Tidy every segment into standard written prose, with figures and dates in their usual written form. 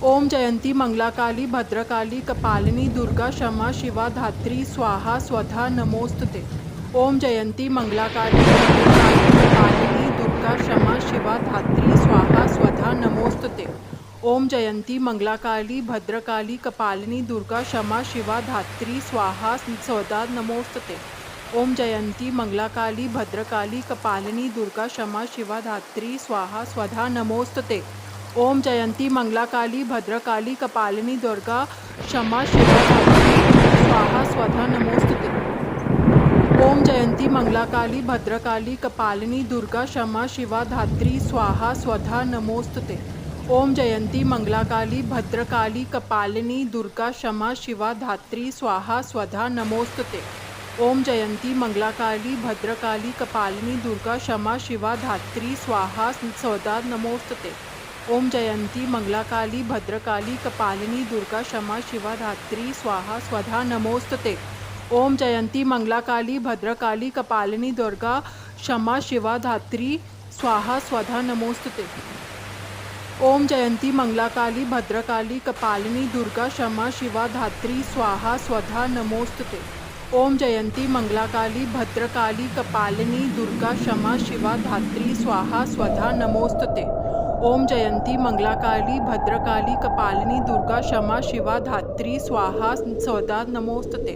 ओम जयंती मंगलाकाली भद्रकाली कपालिनी दुर्गा क्षमा शिवा धात्री स्वाहा स्वधा नमोस्तुते। ओम जयंती मंगलाकाली भद्रकाली कपालिनी दुर्गा क्षमा शिवा धात्री स्वाहा स्वधा नमोस्तुते। ओम जयंती मंगलाकाली भद्रकाली कपालिनी दुर्गा क्षमा शिवा धात्री स्वाहा स्वधा नमोस्तुते। ओम जयंती मंगलाकाली भद्रकाली कपालिनी दुर्गा क्षमा शिवा धात्री स्वाहा स्वधा नमोस्तुते। ओम जयंती मंगलाकाली भद्रकाली कपालिनी दुर्गा क्षमा शिवा धात्री स्वाहा स्वधा नमोस्तुते। ओम जयंती मंगलाकाली भद्रकाली कपालिनी दुर्गा क्षमा शिवा धात्री स्वाहा स्वधा नमोस्तुते। ओम जयंती मंगलाकाली भद्रकाली कपालिनी दुर्गा क्षमा शिवा धात्री स्वाहा स्वधा नमोस्तुते। ओम जयंती मंगलाकाली भद्रकाली कपालिनी दुर्गा क्षमा शिवा धात्री स्वाहा स्वधा नमोस्तुते। ओम जयंती मंगलाकाली भद्रकाली कपालिनी दुर्गा क्षमा शिवा धात्री स्वाहा स्वधा नमोस्तुते। ओम जयंती मंगलाकाली भद्रकाली कपालिनी दुर्गा क्षमा शिवा धात्री स्वाहा स्वधा नमोस्तुते। ओम जयंती मंगलाकाली भद्रकाली कपालिनी दुर्गा क्षमा शिवा धात्री स्वाहा स्वधा नमोस्तुते। ओम जयंती मंगलाकाली भद्रकाली कपालिनी दुर्गा क्षमा शिवा धात्री स्वाहा स्वधा नमोस्तुते। ओम जयंती मंगलाकाली भद्रकाली कपालिनी दुर्गा क्षमा शिवा धात्री स्वाहा स्वधा नमोस्तुते। ओम जयंती मंगलाकाली भद्रकाली कपालिनी दुर्गा क्षमा शिवा धात्री स्वाहा स्वधा नमोस्तुते।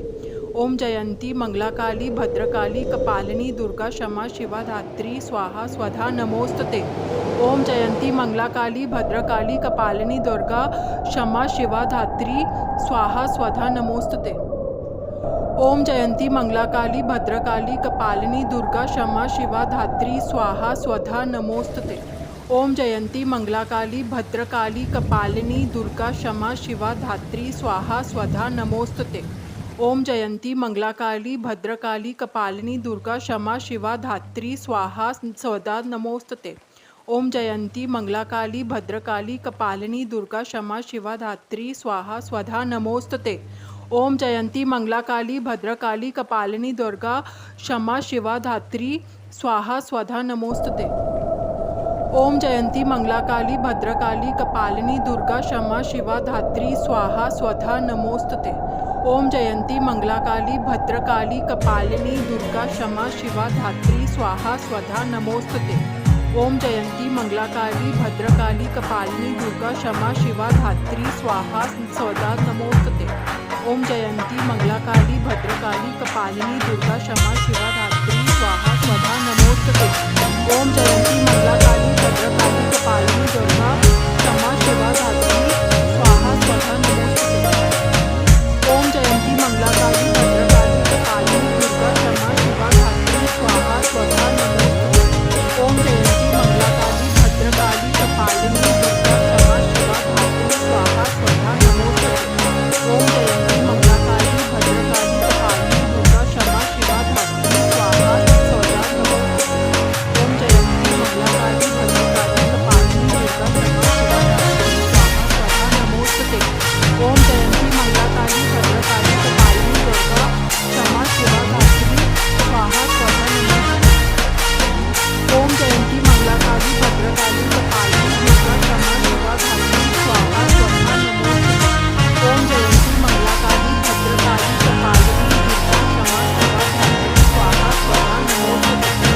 ओम जयंती मंगलाकाली भद्रकाली कपालिनी दुर्गा क्षमा शिवा धात्री स्वाहा स्वधा नमोस्तुते। ओम जयंती मंगलाकाली भद्रकाली कपालिनी दुर्गा क्षमा शिवा धात्री स्वाहा स्वधा नमोस्तुते। ओम जयंती मंगलाकाली भद्रकाली कपालिनी दुर्गा क्षमा शिवा धात्री स्वाहा स्वधा नमोस्तुते। ओम जयंती मंगलाकाली भद्रकाली कपालिनी दुर्गा क्षमा शिवा धात्री स्वाहा स्वधा नमोस्तुते। ओम जयंती मंगलाकाली भद्रकाली कपालिनी दुर्गा क्षमा शिवा धात्री स्वाहा स्वधा नमोस्तुते। ओम जयंती मंगलाकाली भद्रकाली कपालिनी दुर्गा क्षमा शिवा धात्री स्वाहा स्वधा नमोस्तुते। ओम जयंती मंगलाकाली भद्रकाली कपालिनी दुर्गा क्षमा शिवा धात्री स्वाहा स्वधा नमोस्तुते। ओम जयंती मंगलाकाली भद्रकाली कपालिनी दुर्गा क्षमा शिवा धात्री स्वाहा स्वधा नमोस्तुते। ओम जयंती मंगलाकाली भद्रकाली कपालिनी दुर्गा क्षमा शिवा धात्री स्वाहा स्वधा नमोस्तुते। ओम जयंती मंगलाकाली भद्रकाली कपालिनी दुर्गा क्षमा शिवा धात्री स्वाहा स्वधा नमोस्तुते। ओम जयंती मंगलाकाली भद्रकाली कपालिनी दुर्गा क्षमा शिवा धात्री स्वाहा स्वधा नमोस्तुते। ओम जयंती मंगलाकाली भद्रकाली कपालिनी दुर्गा क्षमा शिवा धात्री स्वाहा स्वधा नमोस्तुते। ओम जयंती मंगलाकाली भद्रकाली कपालिनी दुर्गा क्षमा शिवा धात्री स्वाहा स्वधा नमोस्तुते। ओम जयंती मंगलाकाली भद्रकाली कपालिनी दुर्गा क्षमा शिवा धात्री स्वाहा स्वधा नमोस्तुते। ओम जयंती मंगलाकाली भद्रकाली कपालिनी दुर्गा क्षमा शिवा धात्री स्वाहा स्वधा नमोस्तुते। ओम जयंती मंगलाकाली भद्रकाली कपालिनी दुर्गा क्षमा शिवा धात्री स्वाहा स्वधा नमोस्तुते। ओम जयंती मंगलाकाली भद्रकाली कपालिनी दुर्गा क्षमा शिवा धात्री स्वाहा स्वधा नमोस्तुते। ओम जयंती मंगलाकाली भद्रकाली कपालिनी दुर्गा क्षमा शिवा धात्री स्वाहा स्वधा नमोस्तुते। ओम जयंती मंगलाकाली भद्रकाली कपालिनी दुर्गा क्षमा शिवा धात्री स्वाहा स्वधा नमोस्तुते। ओम जयंती मंगलाकाली भद्रकाली कपालिनी दुर्गा क्षमा शिवा धात्री स्वाहा स्वधा नमोस्तुते।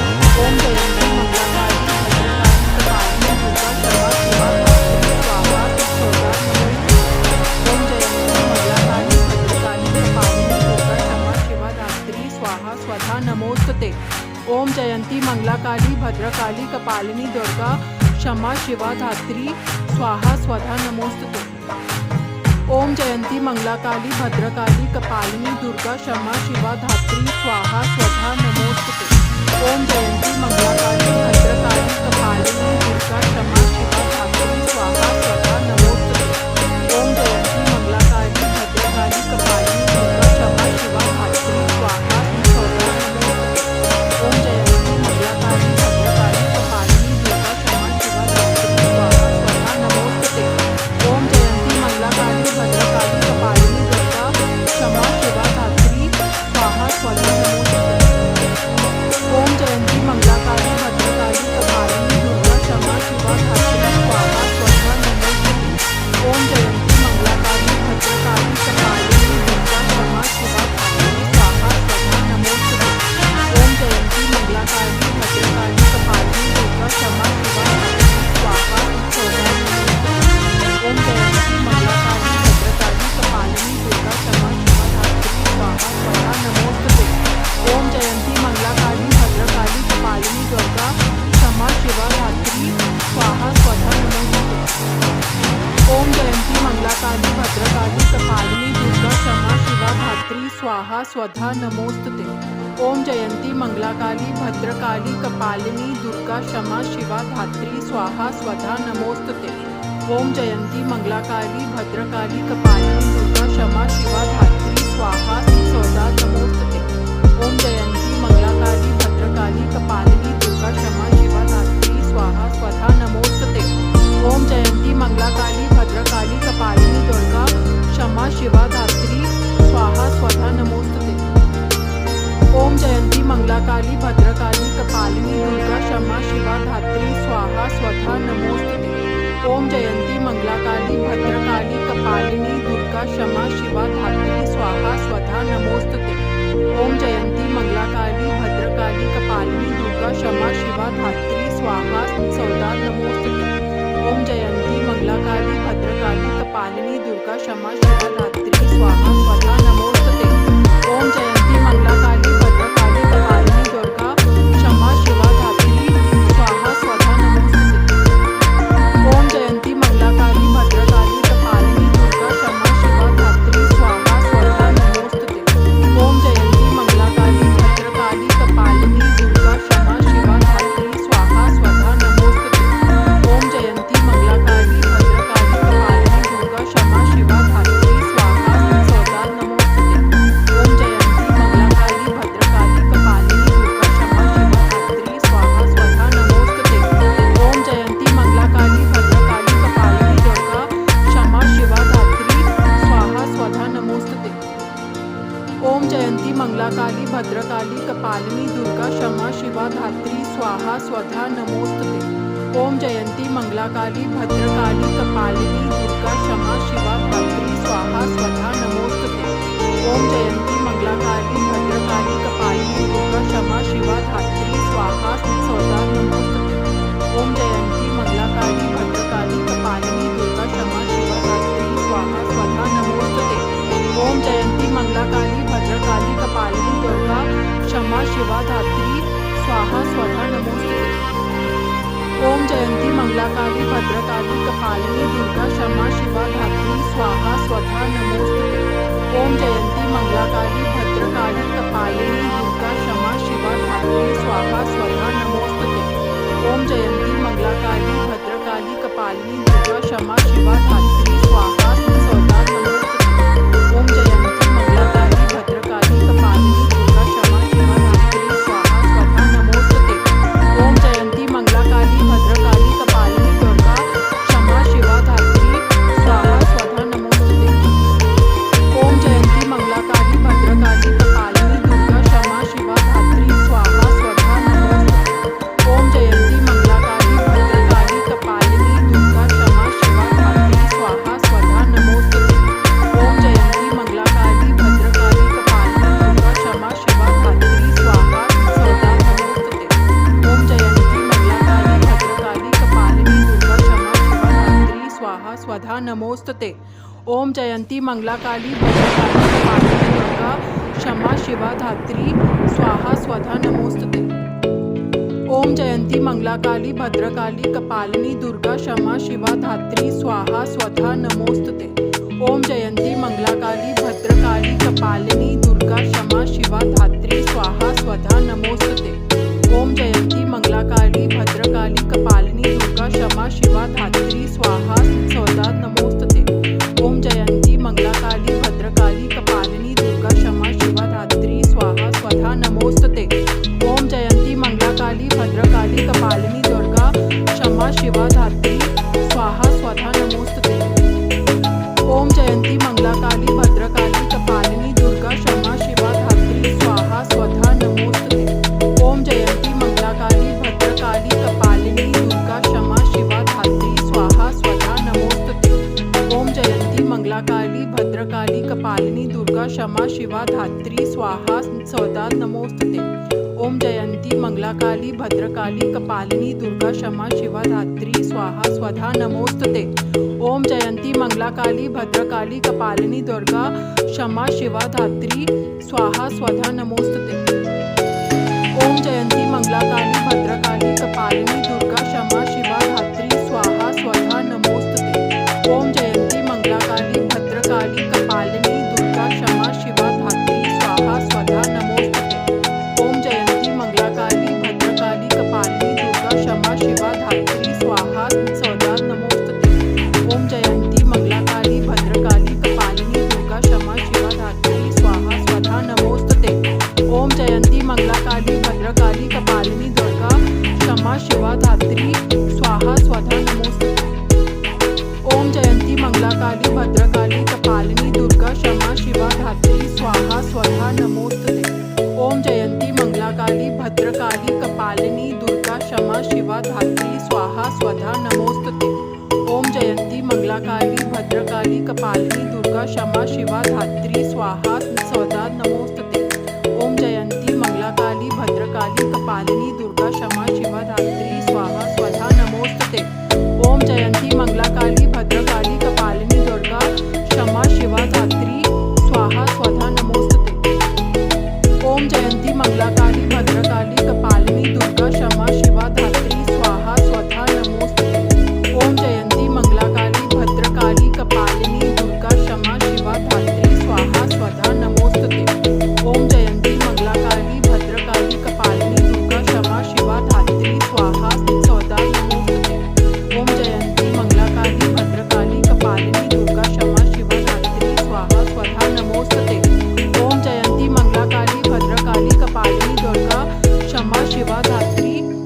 ओम जयंती मंगलाकाली भद्रकाली कपालिनी दुर्गा क्षमा शिवा धात्री स्वाहा स्वधा नमोस्तुते। ओम जयंती मंगलाकाली भद्रकाली कपालिनी दुर्गा क्षमा शिवा धात्री स्वाहा स्वधा नमोस्तुते। ओम जयंती मंगलाकाली भद्रकाली कपालिनी दुर्गा क्षमा शिवा धात्री स्वाहा स्वधा नमोस्तुते। ओम जयंती मंगलाकाली भद्रकाली कपालिनी दुर्गा क्षमा शिवा धात्री स्वाहा स्वधा नमोस्तुते। ओम जयंती मंगलाकाली भद्रकाली कपालिनी दुर्गा क्षमा शिवा धात्री स्वाहा स्वधा नमोस्तुते। ओम जयंती मंगलाकाली भद्रकाली कपालिनी दुर्गा क्षमा शिवा धात्री स्वाहा स्वधा नमोस्तुते। ओम जयंती मंगलाकाली भद्रकाली कपालिनी दुर्गा क्षमा शिवा धात्री स्वाहा मंगलाकाली भद्रकाली कपालिनी दुर्गा क्षमा शिवा धात्री स्वाहा स्वधा नमोस्तुते। ओम जयंती मंगलाकाली भद्रकाली कपालिनी दुर्गा क्षमा शिवा धात्री स्वाहा स्वधा नमोस्तुते। ओम जयंती मंगलाकाली भद्रकाली कपालिनी दुर्गा क्षमा शिवा धात्री स्वाहा स्वधा नमोस्तुते। ओम जयंती मंगलाकाली भद्रकाली कपालिनी दुर्गा क्षमा शिवा धात्री स्वाहा स्वधा नमोस्तुते। ओम जयंती मंगलाकाली भद्रकाली कपालिनी दुर्गा क्षमा शिवा धात्री स्वाहा स्वधा नमोस्तुते। ओम जयंती मंगलाकाली भद्रकाली कपालिनी दुर्गा क्षमा शिवा धात्री स्वाहा स्वधा नमोस्तुते। ओम जयंती मंगलाकाली भद्रकाली कपालिनी दुर्गा क्षमा शिवा धात्री स्वाहा स्वधा नमोस्तुते। ओम जयंती मंगलाकाली भद्रकाली कपालिनी दुर्गा क्षमा शिवा धात्री स्वाहा स्वधा नमोस्तुते। ओम जयंती मंगलाकाली भद्रकाली कपालिनी दुर्गा क्षमा शिवा धात्री स्वाहा स्वधा नमोस्तुते। ओम जयंती मंगलाकाली भद्रकाली कपालिनी दुर्गा क्षमा शिवा धात्री स्वाहा स्वधा नमोस्तुते। ओम जयंती मंगलाकाली भद्रकाली कपालिनी दुर्गा क्षमा शिवा धात्री स्वाहा स्वधा नमोस्तुते। ओम जयंती मंगलाकाली भद्रकाली कपालिनी दुर्गा क्षमा शिवा धात्री स्वाहा स्वधा नमोस्तुते। ओम जयंती मंगलाकाली भद्रकाली कपालिनी दुर्गा क्षमा शिवा धात्री स्वाहा स्वधा नमोस्तुते। ओम जयंती मंगलाकाली भद्रकाली कपालिनी दुर्गा क्षमा शिवा धात्री स्वाहा स्वधा नमोस्तुते। ओम जयंती मंगलाकाली भद्रकाली कपालिनी दुर्गा क्षमा शिवा धात्री स्वाहा स्वधा नमोस्तुते। ओम जयंती मंगलाकाली भद्रकाली कपालिनी दुर्गा क्षमा शिवा धात्री स्वाहा स्वधा नमोस्तुते। ओम जयंती मंगलाकाली भद्रकाली कपालिनी दुर्गा क्षमा शिवा धात्री स्वाहा स्वधा नमोस्तुते। ओम जयंती मंगलाकाली भद्रकाली कपालिनी दुर्गा क्षमा शिवा धात्री स्वाहा स्वधा नमोस्तुते। ओम जयंती मंगलाकाली भद्रकाली कपालिनी दुर्गा क्षमा शिवा धात्री स्वाहा स्वधा नमोस्तुते। ओम जयंती मंगलाकाली भद्रकाली कपालिनी दुर्गा क्षमा शिवा धात्री स्वाहा स्वधा नमोस्तुते। ओम जयंती मंगलाकाली भद्रकाली कपालिनी दुर्गा क्षमा शिवा धात्री स्वाहा स्वधा नमोस्तुते। ओम जयंती मंगलाकाली भद्रकाली कपालिनी दुर्गा क्षमा शिवा धात्री स्वाहा स्वधा नमोस्तुते। ओम जयंती मंगलाकाली भद्रकाली कपालिनी दुर्गा क्षमा शिवा धात्री स्वाहा स्वधा नमोस्तुते। ओम जयंती मंगलाकाली भद्रकाली कपालिनी दुर्गा क्षमा शिवा धात्री स्वाहा स्वधा नमोस्तुते। ओम जयंती मंगलाकाली भद्रकाली कपालिनी दुर्गा क्षमा शिवा धात्री स्वाहा स्वधा नमोस्तुते। ओम जयंती मंगलाकाली भद्रकाली कपालिनी दुर्गा क्षमा शिवा धात्री स्वाहा स्वधा नमोस्तुते। ओम जयंती मंगलाकाली भद्रकाली कपालिनी दुर्गा क्षमा शिवा धात्री स्वाहा स्वधा नमोस्तुते। ओम जयंती मंगलाकाली भद्रकाली कपालिनी दुर्गा क्षमा शिवा धात्री स्वाहा स्वधा नमोस्तुते। ओम जयंती मंगलाकाली भद्रकाली कपालिनी दुर्गा क्षमा शिवा धात्री स्वाहा स्वधा नमोस्तुते। ओम जयंती मंगलाकाली भद्रकाली कपालिनी दुर्गा क्षमा शिवा धात्री स्वाहा स्वधा नमोस्तुते। ओम जयंती मंगलाकाली भद्रकाली कपालिनी दुर्गा क्षमा शिवा धात्री स्वाहा स्वधा नमोस्तुते। ओम जयंती मंगलाकाली भद्रकाली कपालिनी दुर्गा क्षमा शिवा धात्री स्वाहा स्वधा नमोस्तुते। ओम जयंती मंगलाकाली भद्रकाली कपालिनी दुर्गा क्षमा शिवा धात्री स्वाहा स्वधा नमोस्तुते। ओम जयंती मंगलाकाली भद्रकाली कपालिनी दुर्गा क्षमा शिवा धात्री स्वाहा स्वधा नमोस्तुते। ओम जयंती मंगलाकाली भद्रकाली कपालिनी दुर्गा क्षमा शिवा धात्री स्वाहा स्वधा नमोस्तुते। ओम जयंती मंगलाकाली भद्रकाली कपालिनी दुर्गा क्षमा शिवा धात्री स्वाहा स्वधा नमोस्तुते। ओम जयंती मंगलाकाली भद्रकाली कपालिनी दुर्गा क्षमा शिवा धात्री स्वाहा स्वधा नमोस्तुते। ओम जयंती मंगलाकाली भद्रकाली कपालिनी दुर्गा क्षमा शिवा धात्री स्वाहा स्वधा नमोस्तुते। ओम जयंती मंगलाकाली भद्रकाली कपालिनी दुर्गा क्षमा शिवा धात्री स्वाहा स्वधा नमोस्तुते। ओम जयंती मंगलाकाली भद्रकाली कपालिनी दुर्गा क्षमा शिवा धात्री स्वाहा स्वधा नमोस्तुते। ओम जयंती मंगलाकाली भद्रकाली कपालिनी दुर्गा क्षमा शिवा धात्री स्वाहा स्वधा नमोस्तुते। ओम जयंती मंगलाकाली मंगलाकाली भद्रकाली कपालिनी दुर्गा क्षमा शिवा धात्री स्वाहा स्वधा नमोस्तुते। ओम जयंती मंगलाकाली भद्रकाली कपालिनी दुर्गा क्षमा शिवा धात्री स्वाहा स्वधा नमोस्तुते। ओम जयंती मंगलाकाली भद्रकाली कपालिनी दुर्गा क्षमा शिवा धात्री स्वाहा स्वधा नमोस्तुते। ओम जयंती मंगलाकाली भद्रकाली कपालिनी दुर्गा क्षमा शिवा धात्री स्वाहा स्वधा नमोस्तुते। ओम जयंती मंगलाकाली भद्रकाली कपालिनी दुर्गा क्षमा शिवा धात्री स्वाहा स्वधा नमोस्तुते। ओम जयंती मंगलाकाली भद्रकाली कपालिनी दुर्गा क्षमा शिवा धात्री स्वाहा स्वधा नमोस्तुते। ओम जयंती मंगलाकाली भद्रकाली कपालिनी दुर्गा क्षमा शिवा धात्री स्वाहा स्वधा नमोस्तुते। ओम जयंती मंगलाकाली भद्रकाली कपालिनी दुर्गा क्षमा शिवा धात्री स्वाहा स्वधा नमोस्तुते। ओम जयंती मंगलाकाली भद्रकाली कपालिनी दुर्गा क्षमा शिवा धात्री स्वाहा स्वधा नमोस्तुते। ओम जयंती मंगलाकाली भद्रकाली कपालिनी दुर्गा क्षमा शिवा धात्री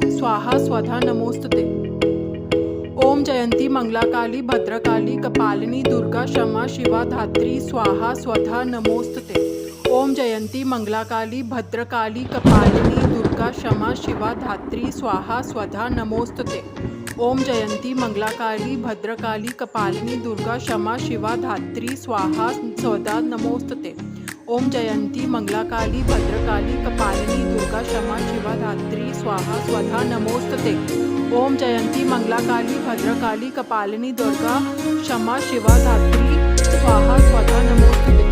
स्वाहा स्वधा नमोस्तुते। ओम जयंती मंगलाकाली भद्रकाली कपालिनी दुर्गा क्षमा शिवा धात्री स्वाहा स्वधा नमोस्तुते। ओम जयंती मंगलाकाली भद्रकाली कपालिनी दुर्गा क्षमा शिवा धात्री स्वाहा स्वधा नमोस्तुते। ओम जयंती मंगलाकाली भद्रकाली कपालिनी दुर्गा क्षमा शिवा धात्री स्वाहा स्वधा नमोस्तुते। ओम जयंती मंगलाकाली भद्रकाली कपालिनी दुर्गा क्षमा शिवा धात्री स्वाहा स्वधा नमोस्तुते। ओम जयंती मंगलाकाली भद्रकाली कपालिनी दुर्गा क्षमा शिवा धात्री स्वाहा स्वधा नमोस्तुते।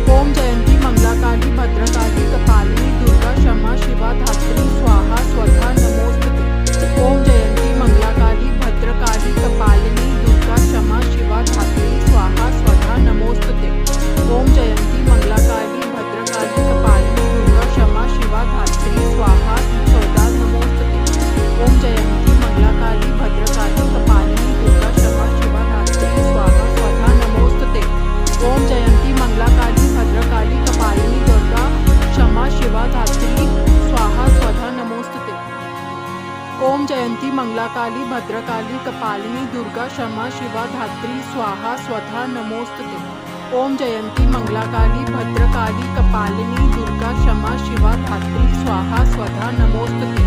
ओम जयंती मंगलाकाली भद्रकाली कपालिनी दुर्गा क्षमा शिवा धात्री स्वाहा स्वधा नमोस्तुते। ओम जयंती मंगलाकाली भद्रकाली कपालिनी दुर्गा क्षमा शिवा धात्री स्वाहा स्वधा नमोस्तुते। ओम जयंती मंगलाकाली भद्रकाली कपालिनी दुर्गा क्षमा शिवा धात्री स्वाहा स्वधा नमोस्तुते। ओम जयंती मंगलाकाली भद्रकाली कपालिनी दुर्गा क्षमा शिवा धात्री स्वाहा स्वधा नमोस्तुते। ओम जयंती मंगलाकाली भद्रकाली कपालिनी दुर्गा क्षमा शिवा धात्री स्वाहा स्वधा नमोस्तुते। ओम जयंती मंगलाकाली भद्रकाली कपालिनी दुर्गा क्षमा शिवा धात्री स्वाहा स्वधा नमोस्तुते। ओम जयंती मंगलाकाली भद्रकाली कपालिनी दुर्गा क्षमा शिवा धात्री स्वाहा स्वधा नमोस्तुते।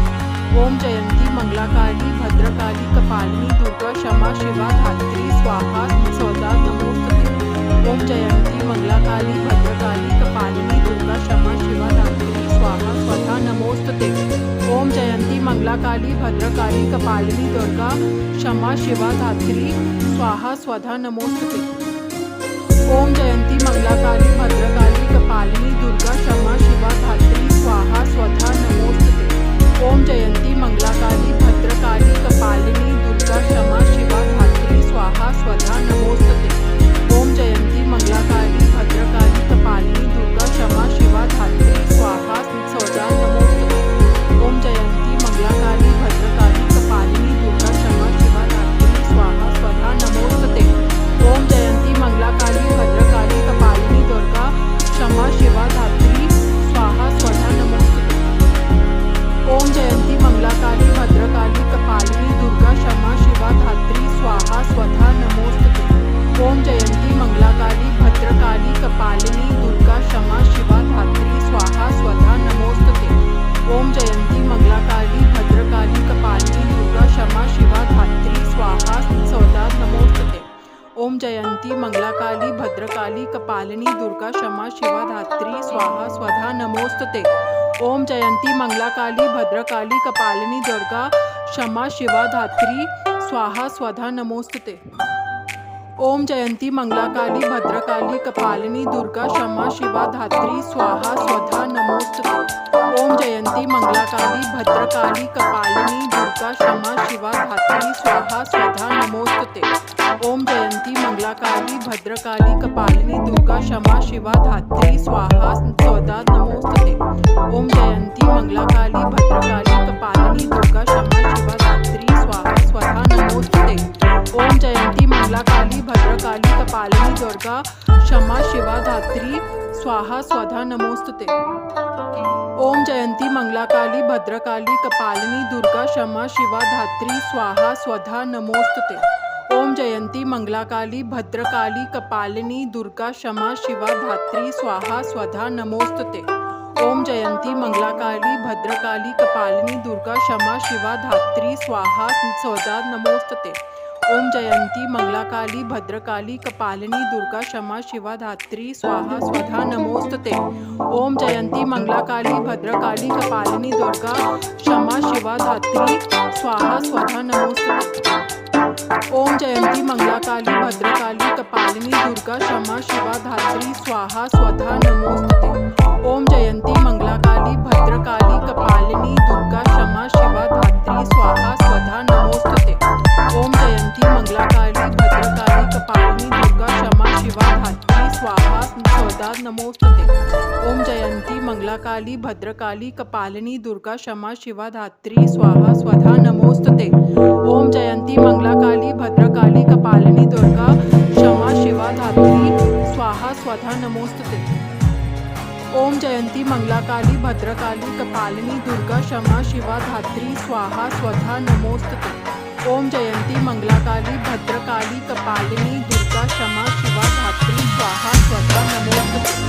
ओम जयंती मंगलाकाली भद्रकाली कपालिनी दुर्गा क्षमा शिवा धात्री स्वाहा स्वधा नमोस्तुते। ओम जयंती मंगलाकाली भद्रकाली कपालिनी दुर्गा क्षमा शिवा धात्री स्वाहा स्वधा नमोस्तुते। ओम जयंती मंगलाकाली भद्रकाली कपालिनी दुर्गा क्षमा शिवा धात्री स्वाहा स्वधा नमोस्तुते। ओम जयंती मंगलाकाली भद्रकाली कपालिनी दुर्गा क्षमा शिवा धात्री स्वाहा स्वधा नमोस्तुते। ओम जयंती मंगलाकाली भद्रकाली कपालिनी दुर्गा क्षमा शिवा धात्री स्वाहा स्वधा नमोस्तुते। ओम जयंती मंगलाकाली भद्रकाली कपालिनी दुर्गा क्षमा शिवा धात्री स्वाहा स्वधा नमोस्तुते। ओम जयंती मंगलाकाली भद्रकाली कपालिनी दुर्गा क्षमा शिवा धात्री स्वाहा स्वधा नमोस्तुते। ओम जयंती मंगलाकाली भद्रकाली कपालिनी दुर्गा क्षमा शिवा धात्री स्वाहा स्वधा नमोस्तुते। ओम जयंती मंगलाकाली भद्रकाली कपालिनी दुर्गा क्षमा शिवा धात्री स्वाहा स्वधा नमोस्तुते। ओम जयंती मंगलाकाली भद्रकाली कपालिनी दुर्गा क्षमा शिवा धात्री स्वाहा स्वधा नमोस्तुते। ओम जयंती मंगलाकाली भद्रकाली कपालिनी दुर्गा क्षमा शिवा धात्री स्वाहा स्वधा नमोस्तुते। ओम जयंती मंगलाकाली भद्रकाली कपालिनी दुर्गा क्षमा शिवा धात्री स्वाहा स्वधा नमोस्तुते। ओम जयंती मंगलाकाली भद्रकाली कपालिनी दुर्गा क्षमा शिवा धात्री स्वाहा स्वधा नमोस्तुते। ओम जयंती मंगलाकाली भद्रकाली कपालिनी दुर्गा क्षमा शिवा धात्री स्वाहा स्वधा नमोस्तुते। ओम जयंती मंगलाकाली भद्रकाली कपालिनी दुर्गा क्षमा शिवा धात्री स्वाहा स्वधा नमोस्तुते। ओम जयंती मंगलाकाली भद्रकाली कपालिनी दुर्गा क्षमा शिवा धात्री स्वाहा स्वधा नमोस्तुते। ओम जयंती मंगलाकाली भद्रकाली कपालिनी दुर्गा क्षमा शिवा धात्री स्वाहा स्वधा नमोस्तुते। ओम जयंती मंगलाकाली भद्रकाली कपालिनी दुर्गा क्षमा शिवा धात्री स्वाहा स्वधा नमोस्तुते। ओम जयंती मंगलाकाली भद्रकाली कपालिनी दुर्गा क्षमा शिवा धात्री स्वाहा स्वधा नमोस्तुते। ओम जयंती मंगलाकाली भद्रकाली कपालिनी दुर्गा क्षमा शिवा धात्री स्वाहा स्वधा नमोस्तुते। ओम जयंती मंगलाकाली भद्रकाली कपालिनी दुर्गा क्षमा शिवा धात्री स्वाहा स्वधा नमोस्तुते। ओम जयंती मंगलाकाली भद्रकाली कपालिनी दुर्गा क्षमा शिवा धात्री स्वाहा स्वधा नमोस्तुते। ओम जयंती मंगलाकाली भद्रकाली कपालिनी दुर्गा क्षमा शिवा धात्री स्वाहा स्वधा नमोस्तुते। ओम जयंती मंगलाकाली भद्रकाली कपालिनी दुर्गा क्षमा शिवा धात्री स्वाहा स्वधा नमोस्तुते। ओम जयंती मंगलाकाली भद्रकाली कपालिनी दुर्गा क्षमा शिवा धात्री स्वाहा स्वधा नमोस्तुते। ओम जयंती मंगलाकाली भद्रकाली कपालिनी दुर्गा क्षमा शिवा धात्री स्वाहा स्वधा नमोस्तुते। ओम जयंती मंगलाकाली भद्रकाली कपालिनी दुर्गा क्षमा शिवा धात्री स्वाहा स्वधा नमोस्तुते। ओम जयंती मंगलाकाली भद्रकाली कपालिनी दुर्गा क्षमा शिवा धात्री स्वाहा स्वधा नमोस्तुते। ओम जयंती मंगलाकाली भद्रकाली कपालिनी दुर्गा क्षमा शिवा धात्री स्वाहा स्वधा नमोस्तुते। ओम जयंती मंगलाकाली भद्रकाली कपालिनी दुर्गा क्षमा शिवा धात्री स्वाहा स्वधा नमोस्तुते।